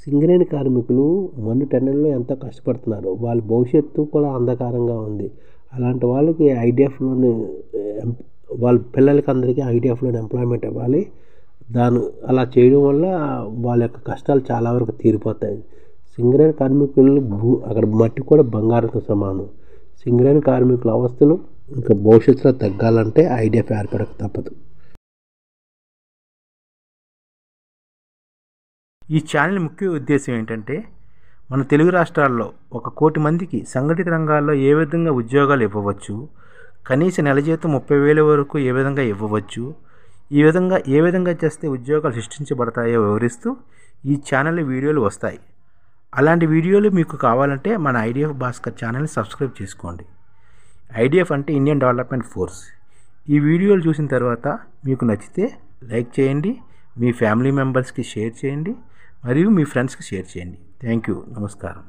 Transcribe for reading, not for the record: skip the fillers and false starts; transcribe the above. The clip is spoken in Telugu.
సింగరేణి కార్మికులు మండుటెండల్లో ఎంతో కష్టపడుతున్నారు. వాళ్ళ భవిష్యత్తు కూడా అంధకారంగా ఉంది. అలాంటి వాళ్ళకి ఐడిఎఫ్‌లోని వాళ్ళ పిల్లలకి అందరికీ ఐడిఎఫ్‌లోని ఎంప్లాయ్‌మెంట్ ఇవ్వాలి. అలా చేయడం వల్ల వాళ్ళ యొక్క కష్టాలు చాలా వరకు తీరిపోతాయి. సింగరేణి కార్మికులు అక్కడ మట్టి కూడా బంగారంతో సమానం. సింగరేణి కార్మికుల అవస్థలు ఇంకా భవిష్యత్తులో తగ్గాలంటే ఐడిఎఫ్ ఏర్పడక తప్పదు. ఈ ఛానల్ ముఖ్య ఉద్దేశం ఏంటంటే, మన తెలుగు రాష్ట్రాల్లో 1 కోటి మందికి సంఘటిత రంగాల్లో ఏ విధంగా ఉద్యోగాలు ఇవ్వవచ్చు, కనీస నెల జీతం 30,000 వరకు ఏ విధంగా ఇవ్వవచ్చు, ఏ విధంగా చేస్తే ఉద్యోగాలు సృష్టించబడతాయో వివరిస్తూ ఈ ఛానల్ వీడియోలు వస్తాయి. అలాంటి వీడియోలు మీకు కావాలంటే మన ఐడిఎఫ్ భాస్కర్ ఛానల్ని సబ్స్క్రైబ్ చేసుకోండి. ఐడిఎఫ్ అంటే ఇండియన్ డెవలప్మెంట్ ఫోర్స్. ఈ వీడియోలు చూసిన తర్వాత మీకు నచ్చితే లైక్ చేయండి, మీ ఫ్యామిలీ మెంబర్స్కి షేర్ చేయండి మరియు మీ ఫ్రెండ్స్కి షేర్ చేయండి. Thank you. నమస్కారం.